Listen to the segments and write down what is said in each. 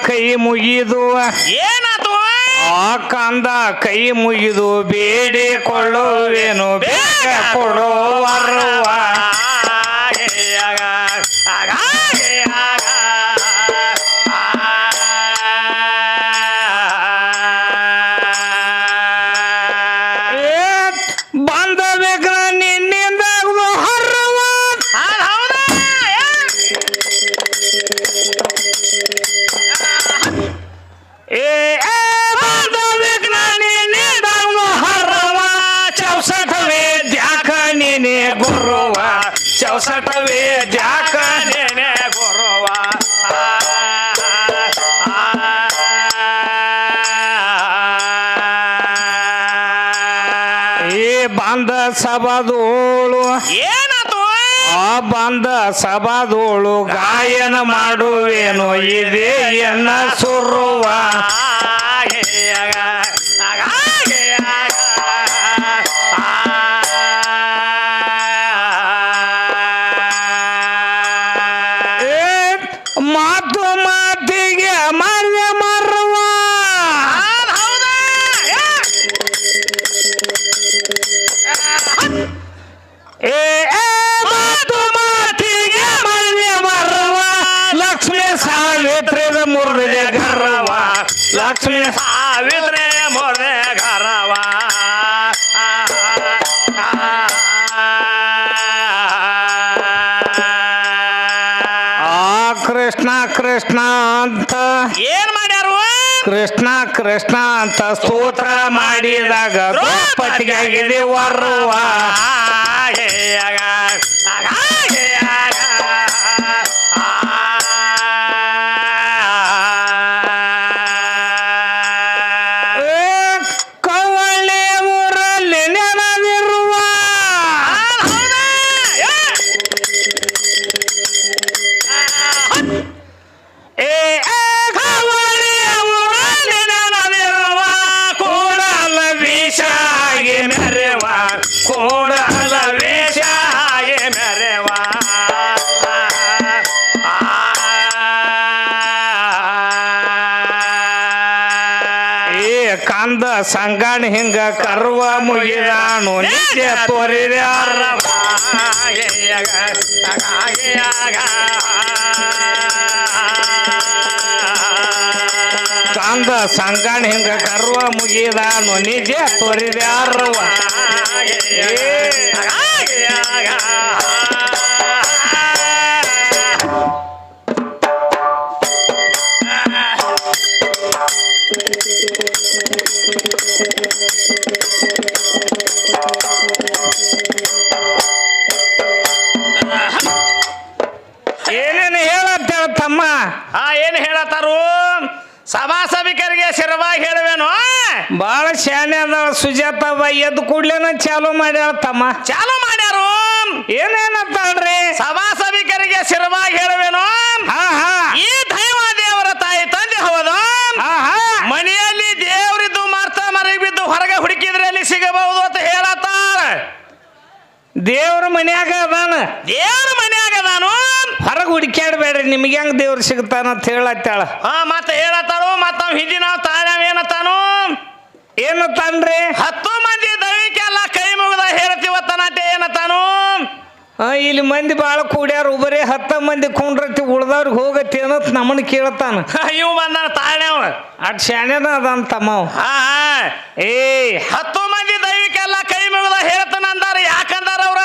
ಕೈ ಮುಗಿದು ಏನಾತು ಆ ಕಂದ ಕೈ ಮುಗಿದು ಬೇಡಿಕೊಳ್ಳುವೇನು ಬೇಗ ಕೊಡುವರುವ ಬಂದ ಬೇಕ ನಿನ್ನಿಂದ ಹರ್ವ ಏ ಬಂದ ಬೇಕ ನಿನ್ನಿಂದ ಹರ್ವ ಚೌಸಟವೇ ಜಾಕ ನೀನೆ ಗುರುವ ಚೌಸಟವೇ ಜಾಕ ನೀನೆ ಗುರುವ ಏ ಬಂದ ಸಭಾದೋಳು ಏನಾತು ಆ ಬಂದ ಸಭಾದೋಳು ಗಾಯನ ಮಾಡುವೇನು ಇದೇ ಎನ್ನ ಸುರುವ ಮಾತು ಮಾತಿಗೆ ಮರ್ಯ ಮರುವ ಏ ಮಾತು ಮಾತಿಗೆ ಮರ್ಯ ಮರುವ ಲಕ್ಷ್ಮೀ ಸಾವಿತ್ರಿದ ಮುರ್ದೆ ಗರ್ವ ಲಕ್ಷ್ಮೀ ಸಾವಿತ್ರೆ ಮೊರೆ ಗರವ ಆ ಕೃಷ್ಣ ಕೃಷ್ಣ ಅಂತ ಏನ್ ಮಾಡ್ಯಾರು ಕೃಷ್ಣ ಕೃಷ್ಣ ಅಂತ ಸ್ತೋತ್ರ ಮಾಡಿದಾಗ ದ್ರೌಪದಿಗಾಗಿದೆ ವರ್ವ ಕವಳೆ ಊರಲ್ಲಿ ನೆನದಿರುವ ಏ ಕವಳೆ ಊರಲ್ಲಿ ನೆನದಿರುವ ಕೂಡಲ ವಿಷಾಗಿ ಮೆರೆವ ಕೂಡಲ ವಿಷಾಗಿ ಮೆರೆವ ಏ ಕಂದ ಸಂಗಣ ಹಿಂಗ ಕರ್ವ ಮುಗಿದಾನು ನಿತ್ಯ ತೋರಿದ್ಯಾರ ಕಂದ ಸಂಗಣ ಹಿಂಗ ಕರ್ವ ಮುಗಿದಾನು ನಿಜ ತೋರಿದ್ಯಾರವ ಏನೇನು ಹೇಳತ್ತೇಳ ತಮ್ಮ ಏನ್ ಹೇಳತ್ತಾರು ಸಭಾಸಭಿಕರಿಗೆ ಶಿರವಾಗಿ ಹೇಳುವೇನು ಬಾಳ ಶಾನೆ ಅದಾಳ ಸುಜಾತವ್ವ ಎದ್ದು ಕೂಡ್ಲೇನ ಚಾಲು ಮಾಡ್ಯಾಳ ತಮ್ಮ ಚಾಲು ಮಾಡ್ಯಾರು ಏನೇನತ್ತಾಳ್ರಿ ಸಭಾಸಭಿಕರಿಗೆ ಶಿರವಾಗಿ ಹೇಳುವೇನು ಹಾ ಹಾ ಈ ದೈವ ದೇವರ ತಾಯಿ ತಂದೆ ಹೌದು ಹಾ ಹಾ ಮನೆಯಲ್ಲಿ ದೇವರಿದ್ದು ಮಾರ್ತ ಮರಗಿ ಬಿದ್ದು ಹೊರಗೆ ಹುಡುಕಿದ್ರೆ ಅಲ್ಲಿ ಸಿಗಬಹುದು ಅಂತ ಹೇಳತ್ತಾರ ದೇವ್ರ ಮನ್ಯಾಗ ಅದಾನ ದೇವ್ರ ಮನ್ಯಾಗ ನಾನು ಹೊರಗೆ ಹುಡುಕ್ಯಾಡ್ಬೇಡ್ರಿ ನಿಮ್ಗೆ ಹೆಂಗ್ ದೇವ್ರು ಸಿಗ್ತಾನ ಅಂತ ಹೇಳತ್ತಾಳ ಮತ್ತೆ ಹೇಳತ್ತಾರು ಮತ್ತ ಹಿಂದಿ ನಾವು ತಾಳ್ಯಾವ ಏನತ್ತಾನು ಏನತ್ತಾನ್ರಿ 10 ಮಂದಿ ದೈವಿಕೆಲ್ಲ ಕೈ ಮುಗಿದ ಹೇಳ್ತೀವತ್ತನಾಟೆ ಏನತ್ತಾನು ಇಲ್ಲಿ ಮಂದಿ ಬಾಳ ಕೂಡ್ಯಾರ ಒಬ್ಬರೇ 10 ಮಂದಿ ಕುಂಡ್ರತಿ ಉಳ್ದವ್ರಿಗೆ ಹೋಗತಿ ಅನ್ನತ್ ನಮ್ಮನ್ನ ಕೇಳತಾನ ಇವ್ ಬಂದಾನ ತಾಳ್ಯಾವ ಅಟ್ ಶಾನ್ಯನ ಅದಾನ ತಮ್ಮವ್ ಏ 10 ಮಂದಿ ದೈವಿಕೆಲ್ಲ ಕೈ ಮುಗಿದ ಹೇಳ್ತಾನ ಅಂದಾರ ಯಾಕಂದಾರ ಅವ್ರ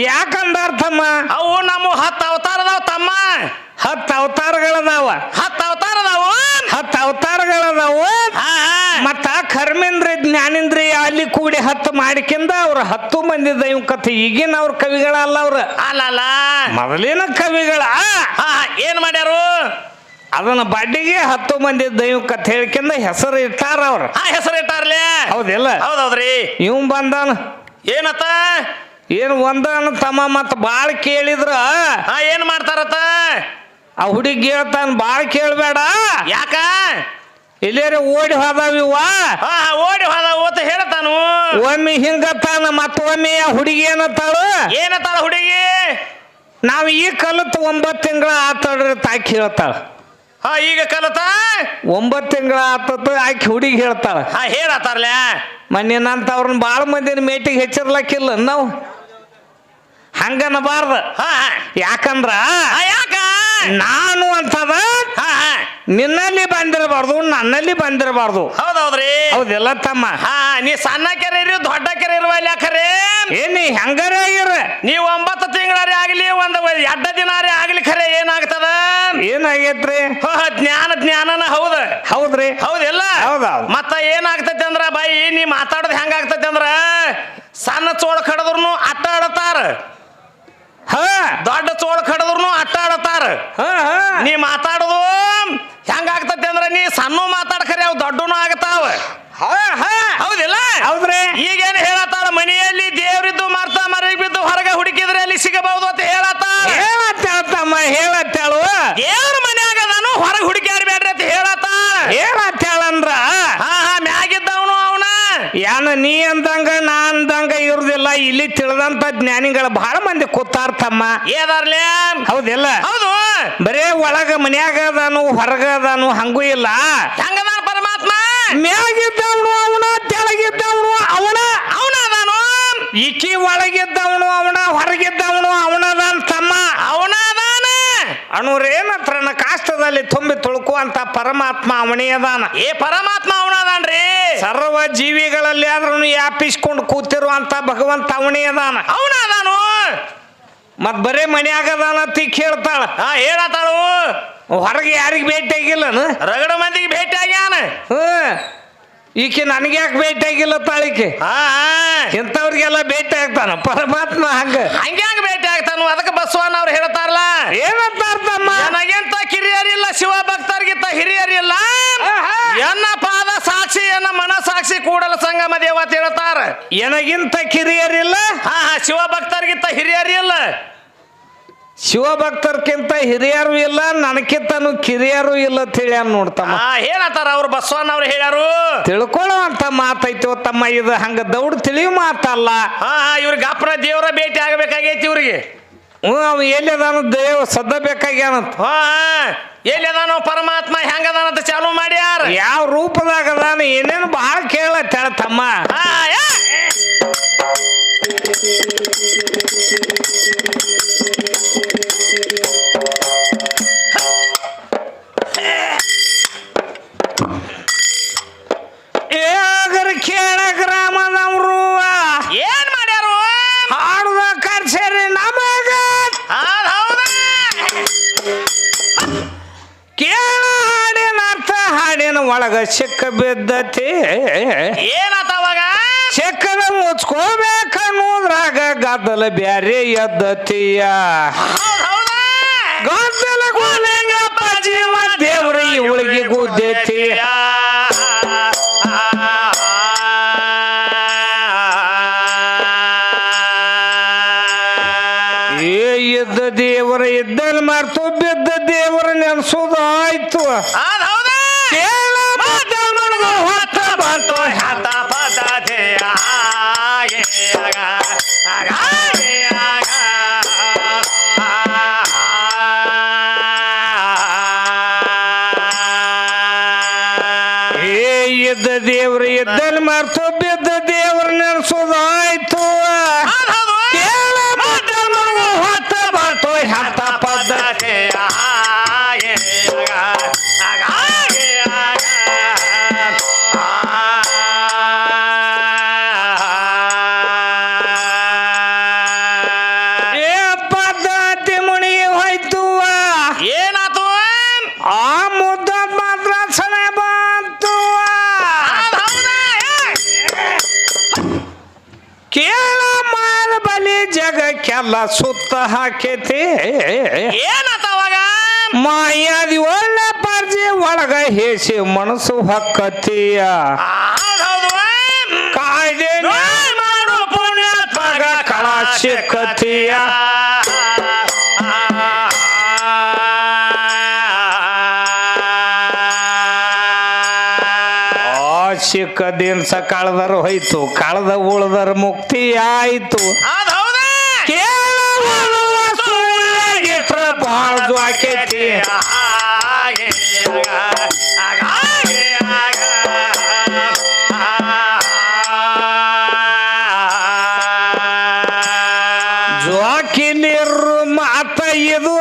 ಯಾಕಂದಾರ ತಮ್ಮ ಅವು ನಮ್ಮ 10 ಅವತಾರದಾವ ತಮ್ಮ 10 ಅವತಾರಗಳದಾವ 10 ಅವತಾರದಾವು 10 ಅವತಾರಗಳದಾವು ಮತ್ತ ಕರ್ಮೇಂದ್ರ ಜ್ಞಾನೇಂದ್ರ ಅಲ್ಲಿ ಕೂಡಿ 10 ಮಾಡಿಕೆಂದ ಅವ್ರ 10 ಮಂದಿ ದೈವ ಕಥೆ ಈಗಿನ ಅವ್ರ ಕವಿಗಳಲ್ಲ ಅವ್ರ ಅಲ್ಲ ಮೊದಲಿನ ಕವಿಗಳ ಏನ್ ಮಾಡ್ಯಾರು ಅದನ್ನ ಬಡ್ಡಿಗೆ 10 ಮಂದಿ ದೈವ ಕಥೆ ಹೇಳ್ಕೆಂದ ಹೆಸರು ಇಟ್ಟಾರ ಅವ್ರ ಹೆಸರು ಇಟ್ಟಾರ್ಲೆ ಹೌದಿಲ್ಲ ಹೌದೌದ್ರಿ ಇವ್ ಬಂದಾನ ಏನತ್ತ ಏನು ಒಂದಾನ ತಮ್ಮ ಮತ್ತ ಬಾಳ ಕೇಳಿದ್ರ ಏನ್ ಮಾಡ್ತಾರತ್ತ ಆ ಹುಡುಗಿ ಹೇಳ್ತಾನ ಬಾಳ ಕೇಳ್ಬೇಡ ಯಾಕ ಇಲ್ಲೇರೆ ಓಡಿ ಹೋದಾವಿವ ಓಡಿ ಹೋದ ಓತ ಹೇಳ್ತಾನು ಒಮ್ಮೆ ಹಿಂಗತ್ತಾನ ಮತ್ತೊಮ್ಮೆ ಆ ಹುಡುಗಿ ಏನತ್ತಾಳು ಏನತ್ತಾಳ ಹುಡುಗಿ ನಾವ್ ಈ ಕಲತ್ 9 ತಿಂಗಳ ಆತಾಡ್ರಿ ತಾಕಿ ಹೇಳ್ತಾಳ ಹಾ ಈಗ ಕಲತ 9 ತಿಂಗಳ ಆತತ್ತು ಆಕಿ ಹುಡುಗಿ ಹೇಳ್ತಾಳ ಹಾ ಹೇಳತ್ತಾರಲ್ಲ ಮನ್ನೇನಂತ ಅವ್ರನ್ನ ಭಾಳ ಮಂದಿನ ಮೇಟಿಗೆ ಹೆಚ್ಚಿರ್ಲಕ್ಕಿಲ್ಲ ನಾವು ಹಂಗನಬಾರ್ದ ಯಾಕಂದ್ರ ಯಾಕ ನಾನು ಅಂತದ ನಿನ್ನಲ್ಲಿ ಬಂದಿರಬಾರ್ದು ನನ್ನಲ್ಲಿ ಬಂದಿರಬಾರ್ದು ಹೌದೌದ್ರಿ ಹೌದಿಲ್ಲ ತಮ್ಮ ಹಾ ನೀ ಸಣ್ಣ ಕೆರೆ ಇರು ದೊಡ್ಡ ಕೆರೆ ಇರುವ ಯಾಕರೆ ಏನಿ ಹೆಂಗಾರ ಆಗಿರ ನೀವು 9 ತಿಂಗಳಾರಿ ಆಗ್ಲಿ ಒಂದು 2 ದಿನಾರಿ ಆಗ್ಲಿ ಖರೆ ಏನಾಗ್ತದ ಏನಾಗೈತ್ರಿ ಜ್ಞಾನನ ಹೌದ ಹೌದ್ರಿ ಹೌದಿಲ್ಲ ಹೌದೌದು ಮತ್ತ ಏನಾಗ್ತೈತಿ ಅಂದ್ರ ಬಾಯಿ ನೀ ಮಾತಾಡೋದು ಹೆಂಗಾಗ್ತೈತಿ ಅಂದ್ರ ಸಣ್ಣ ಚೋಳ ಕಡದ್ರು ಅಟ್ಟ ಆಡತಾರ ದೊಡ್ಡ ಚೋಳ ಕಡದ್ರು ಅಟ್ಟ ಆಡತಾರ ನೀ ಮಾತಾಡೋದು ಹೆಂಗಾಗ್ತೈತಿ ಅಂದ್ರ ನೀ ಸಣ್ಣ ಮಾತಾಡ್ಕರಿ ಅವ್ ದೊಡ್ಡನು ಆಗತಾವ ಹೌದಿಲ್ಲ ಹೌದ್ರಿ ಈಗೇನು ಹೇಳತ್ತಾಳ ಮನೆಯಲ್ಲಿ ದೇವ್ರಿದ್ದು ಮಾರ್ತಾ ಮರಗಿ ಬಿದ್ದು ಹೊರಗೆ ಹುಡುಕಿದ್ರೆ ಅಲ್ಲಿ ಸಿಗಬಹುದು ಅಂತ ಹೇಳತ್ತಾಳ ತಮ್ಮ ಹೇಳತ್ತಾಳು ದೇವ್ರ ಮನ್ಯಾಗ ನಾನು ಹೊರಗೆ ಹುಡುಕ್ಯಾಡ್ಬೇಡ್ರಿ ಅಂತ ಹೇಳತ್ತಾಳಂದ್ರ ಮ್ಯಾಗಿದ್ದವನು ಅವನ ಯಾನ ನೀ ಅಂದಂಗ ನಾ ಅಂದಂಗ ಇರುದಿಲ್ಲ ಇಲ್ಲಿ ತಿಳಿದಂತ ಜ್ಞಾನಿಗಳು ಬಹಳ ಮಂದಿ ಕೂತಾರ ತಮ್ಮ ಏದಾರ್ಲೆ ಹೌದಿಲ್ಲ ಹೌದು ಬರೇ ಒಳಗ ಮನ್ಯಾಗ ಅದಾನು ಹೊರಗ ಅದಾನು ಹಂಗೂ ಇಲ್ಲ ಹೆಂಗದ ಪರಮಾತ್ಮ ಮ್ಯಾಗಿದ್ದವನು ಅವನ ತೆಳಗಿದ್ದವನು ಅವನ ಅದಾನು ಈಕಿ ಒಳಗಿದ್ದವನು ಅವನ ಹೊರಗಿದ್ದವನು ಅವನದಾನ ತಮ್ಮ ಅವನ ಅದಾನ ಅಣುರೇನತ್ರನ ಕಾಷ್ಟದಲ್ಲಿ ತುಂಬಿ ತುಳುಕುವಂತ ಪರಮಾತ್ಮ ಅವನೇ ಅದಾನ ಪರಮಾತ್ಮ ಅವನ ಅದಾನ್ರಿ ಸರ್ವ ಜೀವಿಗಳಲ್ಲಿ ಆದ್ರೂ ಯಾಪಿಸ್ಕೊಂಡು ಕೂತಿರುವಂತ ಭಗವಂತ ಅವನೇ ಅದಾನ ಅವನ ಅದಾನು ಮತ್ ಬರೇ ಮನ್ಯಾಗ ಅದಾನ ತಿಕ್ ಹೇಳ್ತಾಳ ಹೇಳತ್ತಾಳು ಹೊರಗೆ ಯಾರಿಗೆ ಭೇಟಿ ಆಗಿಲ್ಲನು ರಗಡ ಮಂದಿಗೆ ಭೇಟಿ ಆಗ್ಯಾನ ಈಕೆ ನನಗೆ ಯಾಕೆ ಭೇಟಿ ಆಗಿಲ್ಲ ತಾಳಿಕೆ ಇಂಥವ್ರಿಗೆಲ್ಲ ಭೇಟಿ ಆಗ್ತಾನ ಪರಮಾತ್ಮ ಹಂಗ್ಯಾಂಗ ಭೇಟಿ ಆಗ್ತಾನು ಅದಕ್ಕೆ ಬಸವಣ್ಣ ಅವ್ರು ಹೇಳ್ತಾರಲ್ಲ ಏನಂತಾರ ತಮ್ಮ ನನಗೆಂತ ಕಿರಿಯರಿಲ್ಲ ಶಿವ ಭಕ್ತರಿಗಿಂತ ಹಿರಿಯರಿಲ್ಲ ಎನ್ನ ಪಾದ ಸಾಕ್ಷಿ ಎನ್ನ ಮನ ಸಾಕ್ಷಿ ಕೂಡಲ ಸಂಗಮ ದೇವತೆ ಹೇಳ್ತಾರ ನನಗಿಂತ ಕಿರಿಯರಿಲ್ಲ ಶಿವ ಭಕ್ತರಿಗಿಂತ ಹಿರಿಯರಿಲ್ಲ ಶಿವಭಕ್ತರ್ಕಿಂತ ಹಿರಿಯರು ಇಲ್ಲ ನನಕ್ಕಿಂತನು ಕಿರಿಯರು ಇಲ್ಲ ತಿಳಿಯ ನೋಡ್ತಮ್ಮ ಏನಂತಾರ ಅವ್ರು ಬಸವಣ್ಣ ಅವ್ರು ಹೇಳ್ಯಾರು ತಿಳ್ಕೊಳ್ಳುವಂತ ಮಾತೈತೋ ತಮ್ಮ ಇದು ಹಂಗ ದೌಡ್ ತಿಳಿಯು ಮಾತಲ್ಲ ಇವ್ರಿಗೆ ಅಪ್ರ ದೇವರ ಭೇಟಿ ಆಗಬೇಕಾಗೈತಿ ಇವ್ರಿಗೆ ಅವ್ ಎಲ್ಲಿದಾನು ದೇವ ಸದ್ದ ಬೇಕಾಗ್ಯಾನಂತ ಎಲ್ಲಿದಾನೋ ಪರಮಾತ್ಮ ಹೆಂಗದಾನಂತ ಚಾಲು ಮಾಡ್ಯಾರ ಯಾವ ರೂಪದಾಗ ಅದಾನ ಏನೇನು ಬಹಳ ಕೇಳತ್ತ ತಮ್ಮ ಕೇಳ ಗ್ರಾಮದವರು ಏನ್ ಮಾಡ್ಯಾರು ಹಾಡುದ ಕರ್ಸೇರಿ ನಮಗ ಕೇಳ ಹಾಡಿನ ಅರ್ಥ ಹಾಡಿನ ಒಳಗ ಸಿಕ್ಕ ಬಿದ್ದತಿ ಏನಾತ ಅವಾಗ ಸಿಕ್ಕದ ಮುಚ್ಕೋಬೇಕನ್ನೋದ್ರಾಗ ಗದ್ದಲ ಬ್ಯಾರೆ ಎದ್ದತಿಯ ಗದ್ದಲ ಗೋಲಿಂಗಪ್ಪ ಜೀವ ದೇವ್ರ ಇವಳಿಗೆ ಗುದ್ದೈತಿ ಇದ್ದ ದೇವರ ಇದ್ದಲ್ಲಿ ಮರ್ತು ಬಿದ್ದ ದೇವರ ನೆನ್ಸೋದು ಆಯ್ತು ಹೊತ್ತ ಬಂತು ಇದ್ದ ದೇವ್ರ ಇದ್ದಲ್ಲಿ ಮರ್ತು ಬಿದ್ದ ದೇವರ ನೆನ್ಸೋದು ಆಯ್ತು ಹತ್ತ ಪದ್ಧತಿ ಪದ್ಧತಿ ಮುಣಿಗೆ ಹೋಯ್ತು ಏನಾತು ಆ ಮುದ್ದ ಮಾತ್ರ ಸನೆ ಬಂತು ಕೇಳ ಮಾರ ಬಲಿ ಜಗಕ್ಕೆಲ್ಲ ಸುತ್ತ ಹಾಕೈತಿ ಏನಾತ ಅವಾಗ ಮಾಯಾದಿ ಒಳ್ಳೆ ಪಾರ್ಜಿ ಒಳಗ ಹೇಸಿ ಮನಸ್ಸು ಹಕ್ಕತಿಯ ಕಾಯ್ದೆ ಮಾಡು ಪುಣ್ಯ ತಗ ಕಳ ಸಿಕ್ಕತಿಯ ಸಿಕ್ಕ ದಿನಸ ಕಳೆದರು ಹೋಯ್ತು ಕಳೆದ ಉಳ್ದರ ಮುಕ್ತಿ ಆಯ್ತು ಕೇಳ ಬಾಳ್ದು ಆಕೈತಿ ಜೋಕಿಲಿರು ಮಾತ ಇದು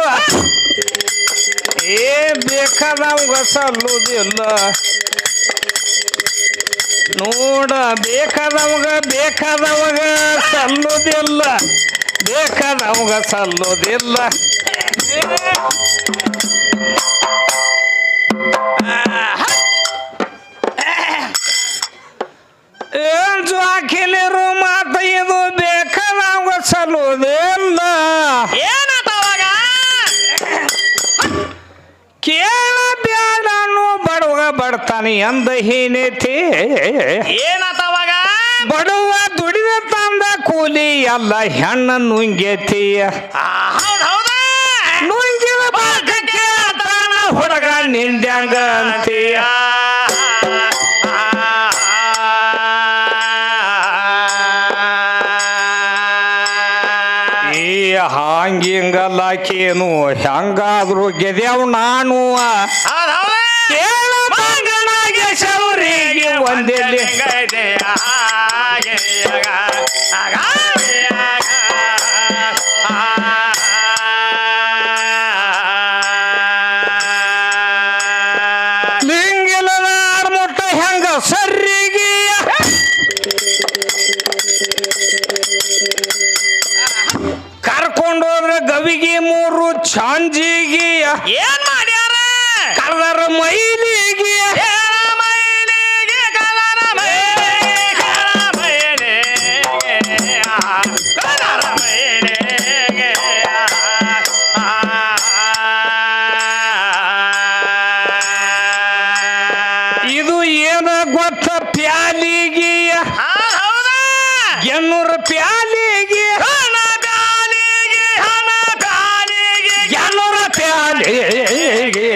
ಏ ಬೇಕಾದವಂಗ ಸಲ್ಲುದಿಲ್ಲ ನೋಡ ಬೇಕಾದವಾಗ ಸಲ್ಲುದಿಲ್ಲ ಬೇಕಾದವಾಗ ಸಲ್ಲುದಿಲ್ಲ ಏನ್ ಜೋಕಿಲಿರು ಮಾತ ಇದು ಬೇಕಾದವಾಗ ಸಲ್ಲುದಿಲ್ಲ ಏನತ್ತವಾಗ ಕೇಳ ಬ್ಯಾಡನು ಬಡವ ಬಡ್ತಾನೆ ಅಂದ ಏನೈತಿ ಏನತ್ತವಾಗ ಬಡವ ದುಡಿದ ತಂದ ಕೂಲಿ ಎಲ್ಲ ಹೆಣ್ಣ ನುಂಗೇತಿಯ ಹೌದ್ ಹೌದ ನುಂಗಿದ ಬಾಕಕ್ಕೆ ತಾನ ಹುಡುಗ ನಿಂದ್ಯಾಂಗ ಅಂತೀಯ ಈ ಹಾಂಗಿಂಗಲ್ಲಾಕೇನು ಹೆಂಗಾದ್ರು ಗೆದ್ಯಾವ್ ನಾನು ಹೌದ್ ಹೌದ ಕೇಳ ಮಂಗನಾಗೆ ಶೌರಿಗೆ ಒಂದೆಲ್ಲಿ ಲಿಂಗಿಲದ ಆಡ್ಮುಟ್ಟ ಹೆಂಗ ಸರ್ರಿಗಿಯ ಕರ್ಕೊಂಡೋದ್ರ ಗವಿಗೆ ಮೂರು ಚಾಂಜಿಗಿಯ ಏನ್ ಮಾಡ್ಯಾರ ಕಲ್ಲರ ಮೈಲಿಗಿಯ ಇದು ಏನ ಗೊತ್ತ ಪ್ಯಾಲಿಗಿಯ ಎನ್ನೂರು ಪ್ಯಾಲಿಗೆ ಎನ್ನೂರ ಪ್ಯಾಲಿಗೆ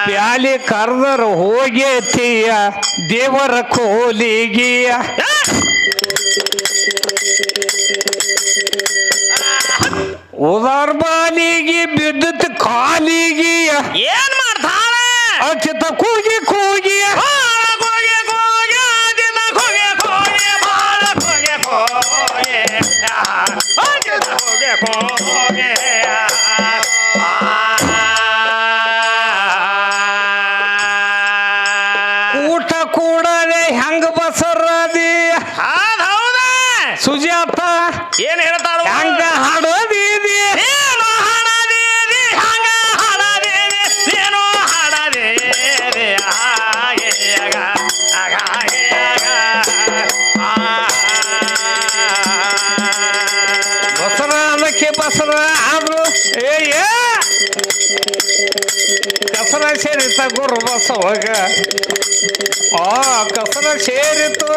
ಪ್ಯಾಲಿ ಕರ್ದರ ಹೋಗೇತಿಯ ದೇವರ ಕೋಲಿಗಿಯ ಉದಾರ ಬಾಲಿಗೆ ಬಿದ್ದತ್ ಕಾಲಿಗಿಯ ಏನ್ ಮಾಡ್ತಾಳ ಅಚ್ಚಿತ ಕೂಗಿ ಕೂಗಿ ಊಟ ಕೂಡದೆ ಹೆಂಗ ಬಸರದಿ ಸುಜಾತ ಏನ್ ಹೇಳ್ತಾಳ ಹೆಂಗ ಹಾಡೋದಿದಿ ಏನು ಹಾಡದೇವಿ ಹಂಗ ಹಾಡದೇವಿ ಏನು ಹಾಡದೇವಿ ಬಸರ ಅದಕ್ಕೆ ಬಸರ ಆದ್ರು ಕಸರ ಸೇರಿತ ಗುರು ಬಸವಾಗ ಕಸರ ಸೇರಿತು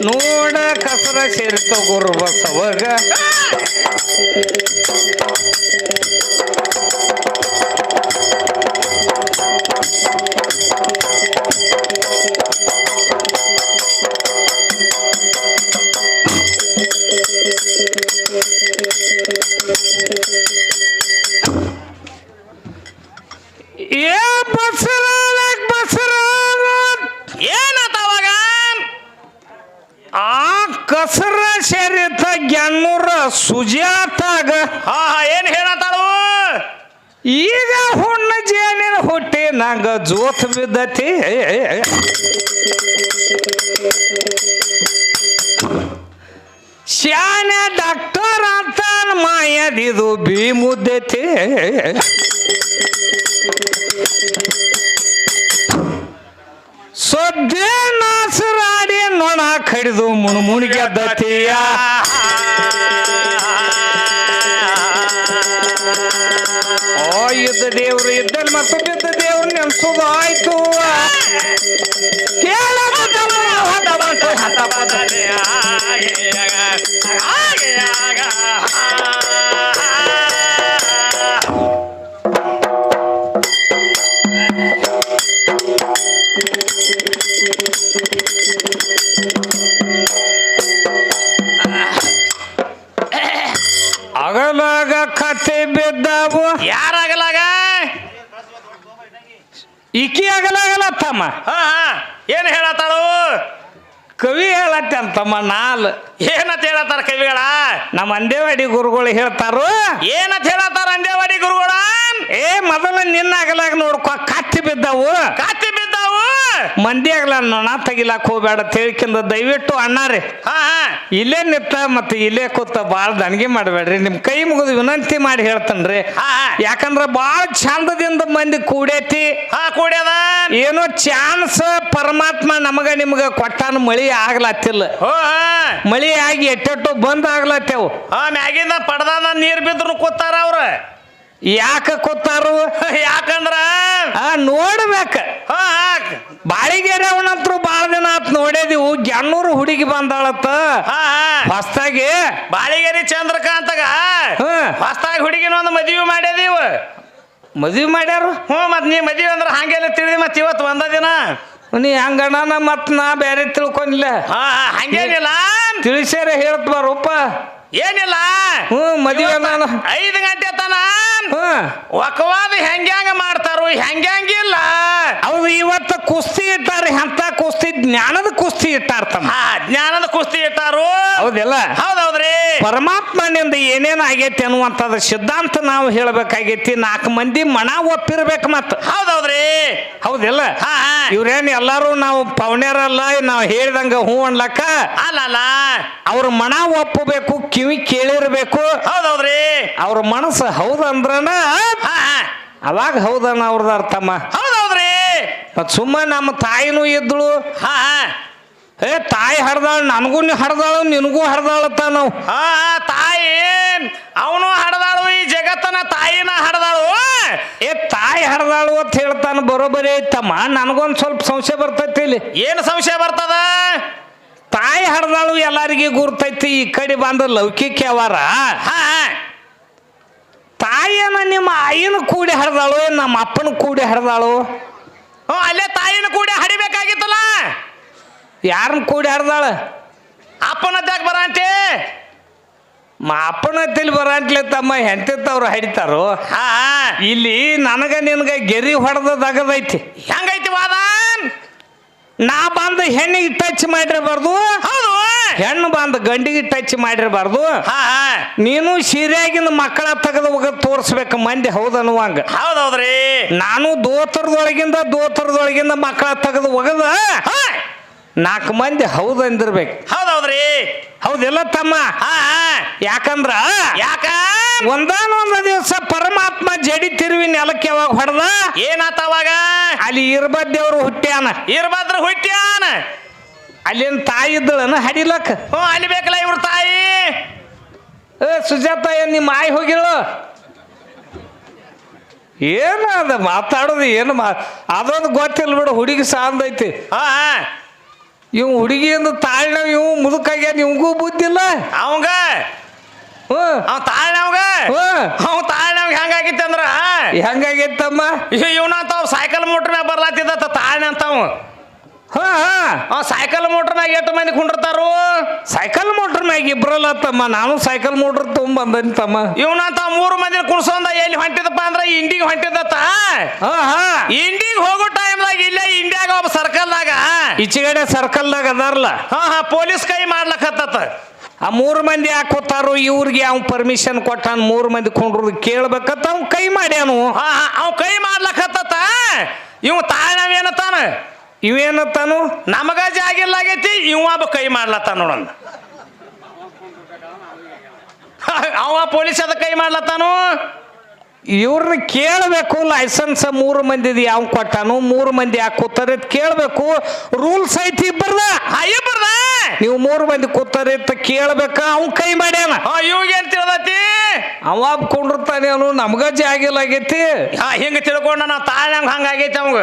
ನೋಡ ಕಸರ ಸೇರಿತು ಗುರು ಬಸವಾಗ ಏ ಬಸರ ಏನತ್ತವಾಗ ಆ ಕಸರ ಸೇರಿತ ಜ್ಞಾನೂರ ಸುಜಾತಾಗ ಏನ್ ಹೇಳತ್ತಾಳು ಈಗ ಹುಣ್ಣ ಜೇನಿನ ಹುಟ್ಟಿ ನಂಗ ಜೋತ್ ಬಿದ್ದತಿ ಶಾನೆ ಡಾಕ್ಟರ್ ಅಂತ ಮಾಯದಿದು ಬಿ ಮುದ್ದತಿ ಸದ್ಯ ನಾಸರಾಡಿ ನೊಣ ಕಡಿದು ಮುಣುಗೆದ್ದತಿಯ ಯುದ್ಧ ದೇವ್ರು ಇದ್ದಲ್ಲಿ ಮತ್ತು ಬಿದ್ದ ದೇವ್ರು ನೆನ್ಸೋದು ಆಯ್ತು ಕೇಳ ಅಗಲಾಗ ಕತೆ ಬಿದ್ದಾವು ಯಾರಾಗಲಾಗ ಇಕ್ಕಿ ಅಗಲಾಗಲ್ಲ ತಮ್ಮ. ಹಾ ಹಾ ಏನ್ ಹೇಳತ್ತಾಳು ಕವಿ ಹೇಳತ್ತಂತಮ್ಮ ನಾಲ್ ಏನಂತ ಹೇಳತ್ತಾರ ಕವಿಗಳ ನಮ್ಮ ಅಂದೇವಾಡಿ ಗುರುಗಳು ಹೇಳ್ತಾರು. ಏನಂತ ಹೇಳತ್ತಾರ ಅಂದೇವಾಡಿ ಗುರುಗಳ ಮೊದಲ ನಿನ್ನ ಅಗಲಾಗ ನೋಡ್ಕೊ ಕತ್ತಿ ಬಿದ್ದಾವು ಕಾತಿ ಬಿದ್ದಾವು ಮಂದಿ ಆಗಲ್ಲ ನೊಣ ತೆಗಿಲಾಕ ಹೋಗ್ಬೇಡ ತಿಳ್ಕಿಂದ ದಯವಿಟ್ಟು ಅಣ್ಣಾರಿ ಹಾ ಹಾ ಇಲ್ಲೇ ನಿತ್ತ ಮತ್ತೆ ಇಲ್ಲೇ ಕೂತ ಬಾಳ ದಣಿಗೆ ಮಾಡಬೇಡ್ರಿ. ನಿಮ್ ಕೈ ಮುಗಿದು ವಿನಂತಿ ಮಾಡಿ ಹೇಳ್ತನ್ರಿ. ಹಾ ಹಾ ಯಾಕಂದ್ರ ಬಾಳ ಚಂದದಿಂದ ಮಂದಿ ಕೂಡೈತಿ. ಹಾ ಕೂಡ್ಯದ ಏನೋ ಚಾನ್ಸ್ ಪರಮಾತ್ಮ ನಮಗ ನಿಮಗ ಕೊಟ್ಟಾನ. ಮಳಿ ಆಗ್ಲತ್ತಿಲ್ಲ, ಹೋ ಹಾ ಮಳಿ ಆಗಿ ಎಟ್ಟೆಟ್ಟು ಬಂದ್ ಆಗ್ಲತ್ತೇವು. ಹಾ ಮ್ಯಾಗಿಂದ ಪಡ್ದಾನ ನೀರ್ ಬಿದ್ರು ಕೂತಾರ ಅವ್ರ. ಯಾಕ ಕೂತಾರು? ಯಾಕಂದ್ರ ನೋಡ್ಬೇಕ. ಹಾ ಬಾಳಿಗೆರೆ ಅವನಂತ್ರು ಬಾಳ ದಿನ ಆತ್ ನೋಡೇದಿವು. ಗ್ಯಾನ್ನೂರು ಹುಡುಗಿ ಬಂದಾಳತ್ತ ಹಾ ಹೊಸ್ತಾಗಿ. ಬಾಳಿಗೇರಿ ಚಂದ್ರಕಾಂತಗ ಹೊಸ್ತಾಗಿ ಹುಡುಗಿನ ಒಂದು ಮದುವೆ ಮಾಡ್ಯದೀವ. ಮದ್ವಿ ಮಾಡ್ಯಾರು. ಮತ್ ನೀ ಮದುವೆ ಅಂದ್ರ ಹಂಗೆಲ್ಲ ತಿಳಿದಿ ಮತ್ ಇವತ್ತು ಒಂದ ದಿನ ನೀ ಹಂಗಣ್ಣ ಮತ್ ನಾ ಬೇರೆ ತಿಳ್ಕೊಂಡಿಲ್ಲ. ಹಾ ಹಂಗೇನಿಲ್ಲ ತಿಳಿಸ್ಯಾರ ಹೇಳ್ತ ಬಾರಪ್ಪ. ಏನಿಲ್ಲ ಮದುವೆ ನಾನು 5 ಗಂಟೆ ತನ ಹ್ಮ್ ಒಕ್ಕವಾದ ಹೆಂಗ್ಯಾಂಗ ಮಾಡ್ತಾರು ಹೆಂಗ್ಯಾಂಗಿಲ್ಲ. ಹೌದು, ಇವತ್ತು ಕುಸ್ತಿ ಇಟ್ಟಾರ. ಎಂತ ಕುಸ್ತಿ? ಜ್ಞಾನದ ಕುಸ್ತಿ ಇಟ್ಟಾರ ತಮ್ಮ. ಜ್ಞಾನದ ಕುಸ್ತಿ ಇಟ್ಟಾರು. ಹೌದಲ್ಲ? ಹೌದೌದ್ರಿ. ಪರಮಾತ್ಮನಿಂದ ಏನೇನ್ ಆಗೈತಿ ಅನ್ನುವಂಥದ್ದು ಸಿದ್ಧಾಂತ ನಾವು ಹೇಳ್ಬೇಕಾಗೈತಿ. 4 ಮಂದಿ ಮನ ಒಪ್ಪಿರ್ಬೇಕು ಮತ್ತ. ಹೌದೌದ್ರಿ. ಹೌದಲ್ಲ? ಇವ್ರೇನ್ ಎಲ್ಲಾರು ನಾವು ಪೌಣ್ಯರಲ್ಲ, ನಾವು ಹೇಳಿದಂಗ ಹೂ ಅನ್ಲಕ್ಕ ಅಲ್ಲ. ಅವ್ರ ಮನ ಒಪ್ಪಬೇಕು, ಕಿವಿ ಕೇಳಿರ್ಬೇಕು. ಹೌದೌದ್ರಿ. ಅವ್ರ ಮನಸ್ಸು ಹೌದಂದ್ರನ ಅವಾಗ ಹೌದನ್ನ ಅವ್ರದ ಅರ್ಥಮ್ಮ. ಹೌದೌದ್ರಿ. ಮತ್ ಸುಮ್ಮ ನಮ್ಮ ತಾಯಿನೂ ಇದ್ಳು. ತಾಯಿ ಹಡ್ದಾಳ, ನನಗೂ ಹಡ್ದಾಳು, ನಿನಗೂ ಹಡ್ದಾಳತ್ತ ನಾವು. ತಾಯಿ ಅವನು ಹಡ್ದಾಳು, ಈ ಜಗತ್ತನ ತಾಯಿನ ಹಡ್ದಾಳು. ತಾಯಿ ಹಡ್ದಾಳು ಅಂತ ಹೇಳ್ತಾನ, ಬರೋಬರಿ ಐತಮ್ಮ. ನನಗೊಂದು ಸ್ವಲ್ಪ ಸಂಶಯ ಬರ್ತೈತಿ ಇಲ್ಲಿ. ಏನು ಸಂಶಯ ಬರ್ತದ? ತಾಯಿ ಹಡ್ದಾಳು ಎಲ್ಲಾರಿಗೆ ಗುರ್ತೈತಿ. ಈ ಕಡೆ ಬಂದ ಲೌಕಿಕ ಅವರ ತಾಯಿಯನ್ನ ನಿಮ್ಮ ಆಯಿನ ಕೂಡಿ ಹಡ್ದಾಳು, ನಮ್ಮ ಅಪ್ಪನ ಕೂಡಿ ಹಡ್ದಾಳು. ಅಲ್ಲೇ ತಾಯಿನ ಕೂಡಿ ಹಡಿಬೇಕಾಗಿತ್ತಲ್ಲ. ಯಾರನ್ನ ಕೂಡಿ ಹಡ್ದಾಳ? ಅಪ್ಪನದ್ದಾಗ ಬರಂತೆ. ಅಪ್ಪನ ತಿಳಿ ಬರಂಟ್ಲೆ ತಮ್ಮ. ಹೆಂತವ್ರು ಹಡಿತಾರು. ಇಲ್ಲಿ ನನಗ ನಿನಗ ಗೆರಿ ಹೊಡೆದಗದೈತಿ. ಹೆಂಗೈತಿ ವಾದ? ನಾ ಬಂದ ಹೆಣ್ಣಿಗೆ ಟಚ್ ಮಾಡಿರಬಾರ್ದು. ಹೌದು. ಹೆಣ್ಣು ಬಂದ ಗಂಡಿಗೆ ಟಚ್ ಮಾಡಿರಬಾರ್ದು. ನೀನು ಸೀರೆಯಾಗಿನ ಮಕ್ಕಳ ತೆಗೆದು ಒಗದ್ ತೋರಿಸ್ಬೇಕು ಮಂದಿ ಹೌದನ್ನುವಂಗ. ಹೌದೌದ್ರಿ. ನಾನು ದೋತರದೊಳಗಿಂದ ಮಕ್ಕಳ ತೆಗೆದು ಒಗದ 4 ಮಂದಿ ಹೌದಂದಿರ್ಬೇಕು. ಹೌದೌದ್ರಿ. ಹೌದಿಲ್ಲ ತಮ್ಮ? ಯಾಕಂದ್ರ ಒಂದಾನೊಂದು ದಿವಸ ಪರಮಾತ್ಮ ಜಡಿ ತಿರುವಿ ನೆಲಕ್ಕೆ ಯಾವಾಗ ಹೊಡೆದ ಏನಾತ ಅವಾಗ? ಅಲ್ಲಿ ಇರ್ಬದ್ದೇವ್ರು ಹುಟ್ಟ್ಯಾನ. ಇರ್ಬದ್ರ ಹುಟ್ಟ್ಯಾನ. ಅಲ್ಲಿನ ತಾಯಿ ಇದ್ದಳನ ಹಡಿಲಕ್ಕ. ಅಲ್ಲಿ ಬೇಕಲ್ಲ ಇವ್ರ ತಾಯಿ. ಸುಜಾತ, ಏನ್ ನಿಮ್ಮ ಆಯಿ ಹೋಗಿಳು? ಏನು ಅದ ಮಾತಾಡೋದು? ಏನು ಅದೊಂದು ಗೊತ್ತಿಲ್ಲ ಬಿಡು. ಹುಡುಗಿ ಸಾಂದೈತಿ. ಇವ್ ಹುಡುಗಿಯಿಂದ ತಾಳ್ನ ಇವ್ ಮುದುಕಾಗ್ಯಾನ. ಇವಂಗೂ ಬುದ್ಧಿಲ್ಲ ಅವಂಗ. ತಾಳ್ನವ್ಗ ತಾಳ್ನವ್ಗ ಹೆಂಗಾಗಿತ್ತ ಅಂದ್ರ ಹೆಂಗಾಗಿತ್ತಮ್ಮ? ಇವನಂತ ಸೈಕಲ್ ಮೋಟ್ರ್ ಮ್ಯಾಗ ಬರ್ಲಾತಿದ್ದ ತಾಳ್ನ ಅಂತವ್. ಸೈಕಲ್ ಮೋಟ್ರ್ ಮ್ಯಾಗ 8 ಮಂದಿ ಕುಂಡಿರ್ತಾರು. ಸೈಕಲ್ ಮೋಟ್ರ್ ಮ್ಯಾಗ ಇಬ್ರಲ್ಲ ತಮ್ಮ. ನಾನು ಸೈಕಲ್ ಮೋಟ್ರ್ ತಗೊಂಬಂದನಿ ತಮ್ಮ. ಇವನಂತ 3 ಮಂದಿ ಕುಣ್ಸೊಂದ ಎಲ್ಲಿ ಹೊಂಟಿದಪ್ಪ ಅಂದ್ರ ಇಂಡಿಗೆ ಹೊಂಟಿದತ್ತ. ಇಂಡಿಗೆ ಹೋಗೋ ಟೈಮ್ದಾಗ ಇಲ್ಲೇ ಇಂಡಿಯಾಗ ಒಬ್ಬ ಸರ್ಕಲ್ದಾಗ ಈಚೆಗಡೆ ಸರ್ಕಲ್ದಾಗ ಅದಾರಲ್ಲ, ಪೊಲೀಸ್ ಕೈ ಮಾಡ್ಲಕತ್ತ. ಆ 3 ಮಂದಿ ಯಾಕೆ ಕೂತಾರು? ಇವ್ರಿಗೆ ಅವ್ ಪರ್ಮಿಷನ್ ಕೊಟ್ಟಾನ 3 ಮಂದಿ ಕೊಂಡ್ರು ಕೇಳ್ಬೇಕತ್ತ. ಅವ್ ಕೈ ಮಾಡ್ಯಾನು. ಅವ್ ಕೈ ಮಾಡ್ಲಕತ್ತ. ಇವ್ ತಾಳ್ನವೇನತ್ತಾನ? ಇವೇನತ್ತಾನು? ನಮಗ ಜಾಗಿಲ್ಲಾಗೈತಿ, ಇವ ಕೈ ಮಾಡ್ಲತ್ತಾನ ನೋಡಂದ. ಅವ ಪೊಲೀಸ್ ಅದ ಕೈ ಮಾಡ್ಲತ್ತಾನು. ಇವ್ರನ್ನ ಕೇಳಬೇಕು. ಲೈಸೆನ್ಸ್ 3 ಮಂದಿದ್ ಯಾವ ಕೊಟ್ಟಾನು? 3 ಮಂದಿ ಯಾಕೆ ಕೂತಾರ ಕೇಳಬೇಕು. ರೂಲ್ಸ್ ಐತಿ ಇಬ್ಬರ್ದ. ನೀವು 3 ಮಂದಿ ಕೂತಾರ ಅಂತ ಕೇಳ್ಬೇಕ. ಅವ್ ಕೈ ಮಾಡ್ಯಾನ. ಇವಾಗೇನ್ ತಿಳ್ದತಿ? ಅವ ಕೊಂಡಿರ್ತಾನೆ. ಅವನು ನಮ್ಗ ಜಾಗಿಲಾಗೈತಿ. ಹಿಂಗ ತಿಳ್ಕೊಂಡ ನಾವು ತಾಳ್ನಂಗ ಹಂಗಾಗೈತಿ ಅವಂಗ.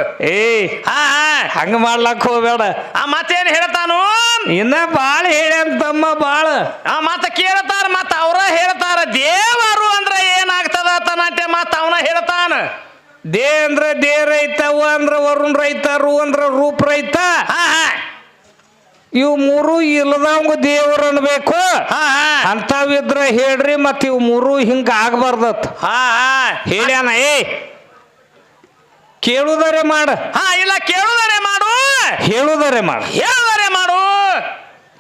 ಹಂಗ ಮಾಡ್ಲಾಕ್ ಹೋಗ್ಬೇಡ. ಮತ್ತೇನ್ ಹೇಳ್ತಾನು? ಇನ್ನ ಬಾಳ ಹೇಳ್ಯಾನಮ್ಮ. ಬಾಳ ಮತ್ತ ಕೇಳ್ತಾರ. ಮತ್ತ ಅವ್ರ ಹೇಳ್ತಾರ ದೇವರು ಅಂದ್ರ ಏನಾಗ್ತದ ತನಟೆ. ಮತ್ತ ಅವನ ಹೇಳ್ತಾನ ದೇ ಅಂದ್ರ ದೇ ರೈತ, ವ ಅಂದ್ರ ವರುಣ್ ರೈತ, ರು ಅಂದ್ರ ರೂಪ್ ರೈತ, ಇವು ಮೂರು ಇಲ್ಲದವಂಗ ದೇವ್ರ ಅನ್ಬೇಕು ಹಾ ಹಾ ಅಂತಾವಿದ್ರ ಹೇಳ್ರಿ ಮತ್ ಇವ್ ಮೂರು ಹಿಂಗ ಆಗ್ಬಾರ್ದತ್ ಹಾ ಹಾ ಹೇಳ್ಯಾನ ಏ ಕೇಳುದರೆ ಮಾಡ ಹಾ ಇಲ್ಲ ಕೇಳುದರೆ ಮಾಡು ಹೇಳುದರೆ ಮಾಡ ಹೇಳುದರೆ ಮಾಡು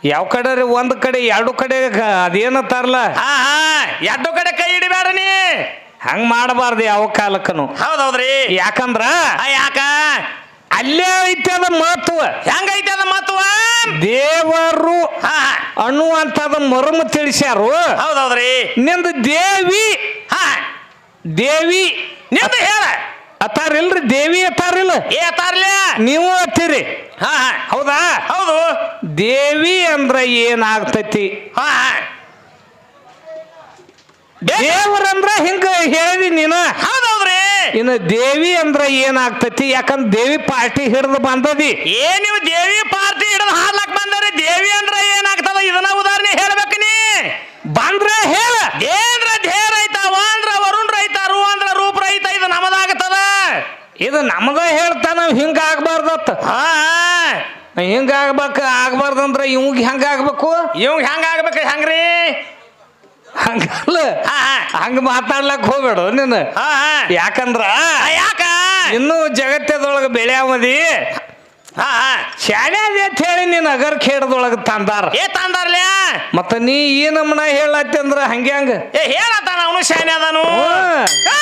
ಯಾವ ಕಡೆ ರೀ ಒಂದ್ ಕಡೆ ಎರಡು ಕಡೆ ಅದೇನತ್ತಾರಲ್ಲ ಹಾ ಹಾ ಎರಡು ಕಡೆ ಕೈ ಹಿಡಿಬೇಡ ನೀ ಹಂಗ ಮಾಡಬಾರ್ದು ಯಾವ ಕಾಲಕ್ಕನು ಹೌದೌದ್ರಿ ಯಾಕಂದ್ರ ಯಾಕ ಅಲ್ಲೇ ಐತೆ ಅದ ಮಹತ್ವ ಹೆಂಗೈತೆ ಅದ ಮಹತ್ವ ದೇವರು ಹಾ ಅನ್ನುವಂಥದ ಮರ್ಮ ತಿಳಿಸ್ಯಾರು ಹೌದೌದ್ರಿ ನಿಂದ ದೇವಿ ಹಾ ದೇವಿ ನಿಂದು ಹೇಳ ಅತ್ತಾರಿಲ್ರಿ ದೇವಿ ಅತ್ತಾರಿಲ್ಲ ಏತಾರ್ಲೆ ನೀವು ಅತ್ತೀರಿ ಹಾ ಹಾ ಹೌದಾ ಹೌದು ದೇವಿ ಅಂದ್ರ ಏನಾಗ್ತೈತಿ ಹಾ ಹಾ ದೇವರಂದ್ರ ಹಿಂಗ ಹೇಳಿದಿ ನೀನ ಹೌದೌದ್ರಿ ಇನ್ನು ದೇವಿ ಅಂದ್ರ ಏನಾಗ್ತೈತಿ ಯಾಕಂದ್ರ ದೇವಿ ಪಾರ್ಟಿ ಹಿಡಿದು ಬಂದದಿ ನೀವು ದೇವಿ ಪಾರ್ಟಿ ಹಿಡಿದು ಹಾಡ್ಲಕ್ ಬಂದ್ರಿ ದೇವಿ ಅಂದ್ರ ಏನಾಗ್ತದ ಇದನ್ನ ಉದಾಹರಣೆ ಹೇಳ್ಬೇಕು ನೀ ಬಂದ್ರ ಹೇಳ ಏನ್ರ ಧೇರ್ ಐತ ಅಂದ್ರ ವರುಣ್ ರೈತ ರು ಅಂದ್ರ ರೂಪ ರೈತ ಇದು ನಮದಾಗತ್ತದ ಇದು ನಮಗ ಹೇಳ್ತಾನ ಹಿಂಗ ಆಗ್ಬಾರ್ದತ್ತ ಹಾ ಹಿಂಗ ಆಗ್ಬಾರ್ದಂದ್ರ ಇವಂಗ ಹೆಂಗ ಆಗ್ಬೇಕು ಇವ್ ಹೆಂಗ ಆಗ್ಬೇಕು ಹೆಂಗ್ರಿ ಹಂಗಲ್ಲ ಹಾ ಹಂಗ ಮಾತಾಡ್ಲಕ್ ಹೋಗ್ಬೇಡ ನೀನು ಹಾ ಯಾಕಂದ್ರ ಯಾಕ ಇನ್ನು ಜಗತ್ತದೊಳಗ ಬೆಳೆಯವದಿ ಹಾ ಶಾಲೆ ಅದೇ ಅಂತ ಹೇಳಿ ನೀನ್ ಅಗರ್ ಖೇಡದೊಳಗ ತಂದಾರ ಏ ತಂದಾರ್ಲ್ಯಾ ಮತ್ತ ನೀ ಈ ನಮ್ಮನ ಹೇಳತ್ತಿ ಅಂದ್ರ ಹಂಗೆ ಹಂಗ ಏ ಹೇಳತ್ತಾನ ಅವನು ಶಾನೆ ಅದಾನು ಹ್ಮ್. ಏ